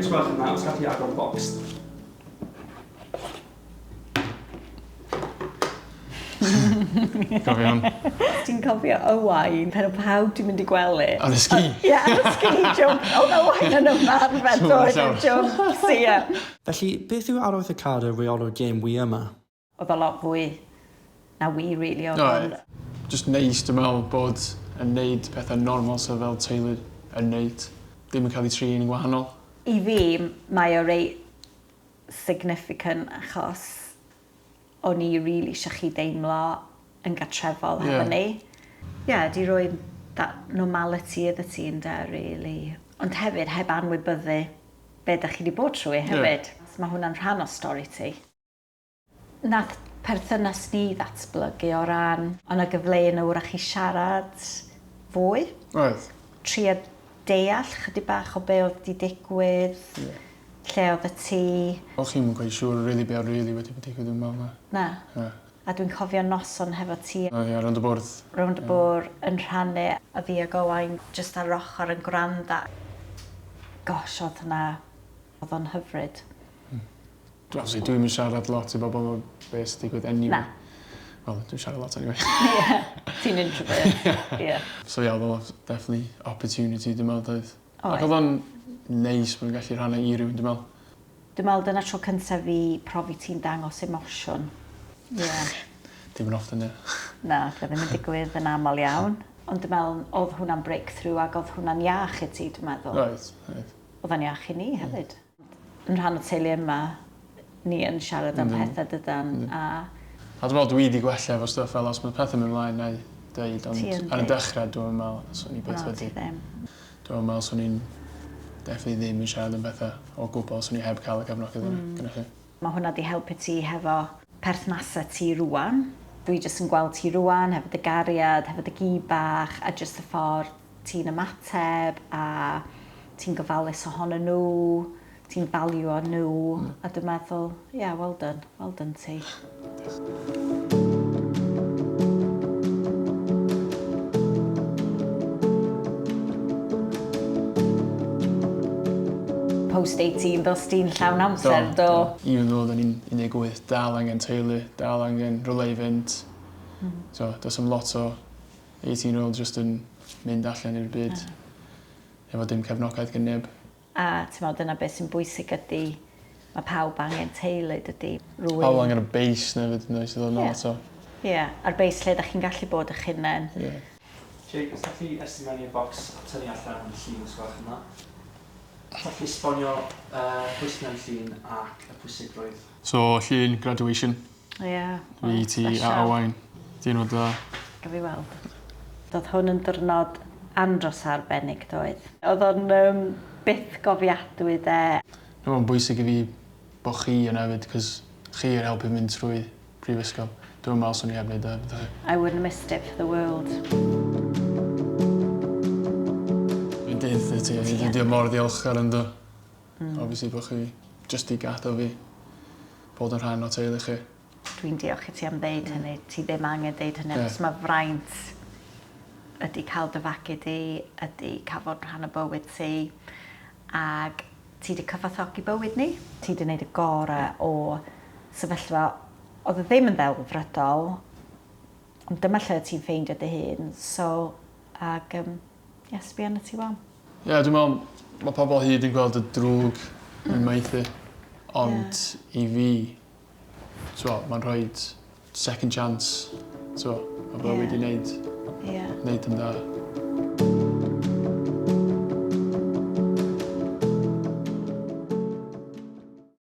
os gwelwch yna, os gallai agor box. Cofion. Ti'n cofio Owain, pan o pawb ti'n mynd i gwely? Ar y ski? Ie, ar y ski jump. Oedd Owain yn ymarfer dod yn jump, Sian. Felly, beth yw arwydd y cadw reolwr gêm wy yma? Oedd o lot fwy na wi, really. Just neis, dwi'n meddwl bod yn neud pethau normal so fel teulu yn neud. Ddim yn cael ei trin yn gwahanol. I fi, mae o reit significant achos o'n i really eisiau chi deimlo yn gatrefol hefo ni. Ie, di roi that normality iddo ti ynda, really. Ond hefyd, heb anwybyddu be da chi wedi bod trwy hefyd. Mae hwnna'n rhan o stori ti. Nath perthynas ni ddatblygu o ran, ond y gyfle yn wrach i siarad fwy. Oedd. Trio deall chydig bach o be oedd di digwydd. Lle oedd y ti? O'ch chi'n gweud siŵr be wedi digwydd yn mewn na. Na. A dwi'n cofio noson hefo ti. Ie, rownd y bwrdd. Rownd y bwrdd yn rhannu a fi ag Owain just ar ochr yn gwrando. Gosh, oedd o'n hyfryd. Dwi'n mynd siarad lot i bobl o beth sy'n digwydd anyway. Na. Wel, dwi'n siarad lot anyway. Ie, ti'n introvert. Ie. So ie, oedd definitely opportunity, dwi'n meddwl. Oedd. Ac oedd o'n neis bod yn gallu rhannu i rywun, dwi'n meddwl. Dwi'n meddwl dyna tro cyntaf fi profi ti'n dangos emosiwn. Ie. Dim yn often, ie. Na, ddim yn digwydd yn aml iawn. Ond dwi'n meddwl oedd hwnna'n breakthrough ac oedd hwnna'n iach i ti, dwi'n meddwl. Oedd. Oedd o'n iach i ni hefyd. Yn rhan o teulu yma, ni yn siarad am pethau dydan. A dwi'n meddwl dwi wedi gwella efo stwff fel os mae pethau mynd ymlaen neu dweud, ond ar y dechrau dwi'n meddwl swn i beth wedi. Dwi'n meddwl swn i'n definitely ddim yn siarad am bethau o gwbl swn i heb cael y cefnogaeth gyda chi. Mae hwnna wedi helpu ti hefo perthnasau ti rwan. Dwi jyst yn gweld ti rwan, hefo dy gariad, hefo dy gi bach, a jyst y ffordd ti'n ymateb, a ti'n gofalus ohono nhw, ti'n value o nhw, a dwi'n meddwl, yeah, well done ti. Post-18, dos ti'n llawn amser, do? Even though da ni'n 18, dal angen teulu, dal angen rhywle i fynd. So, does am lot o 18-year-old just yn mynd allan i'r byd. Efo dim cefnogaeth gen neb. A ti'n meddwl dyna beth sy'n bwysig ydy, mae pawb angen teulu, dydy rhywun. Pawb angen y beis nefyd, sydd o'n lot o. Ie, a'r beis lle da chi'n gallu bod eich hunain. Jake, os da chi estyn mewn i'r bocs a tynnu allan yn llun os gwelwch yna. Da chi esbonio pwysyn yn llun ac y pwysigrwydd. So, llun graduation. Ie. Fi, ti a Owain. Diwrnod dda. Gaf i weld. Doedd hwn yn dyrnod andros arbennig, doedd. Oedd o'n byth gofiadwy de. Mae'n bwysig i fi bod chi yna hefyd, cos chi yn helpu mynd trwy prifysgol. Dwi'n meddwl swn i heb wneud e. I wouldn't miss it for the world. Dwi'n dweud ti, dwi'n mor ddiolchgar ynddo. Obviously bod chi jyst i gadael fi bod yn rhan o teulu chi. Dwi'n diolch i ti am ddeud hynny. Ti ddim angen deud hynny, achos mae fraint ydy cael dy fagu di, ydy cafod rhan o bywyd ti, ac ti wedi cyfathogi bywyd ni. Ti wedi gwneud y gorau o sefyllfa oedd ddim yn ddelfrydol, ond dyma lle ti'n ffeindio dy hun. So, ac, sbi arna ti wan. Ie, dwi'n meddwl, mae pobl hyd yn gweld y drwg yn maethu, ond i fi, mae'n rhoi second chance, o bywyd i wneud yn dda.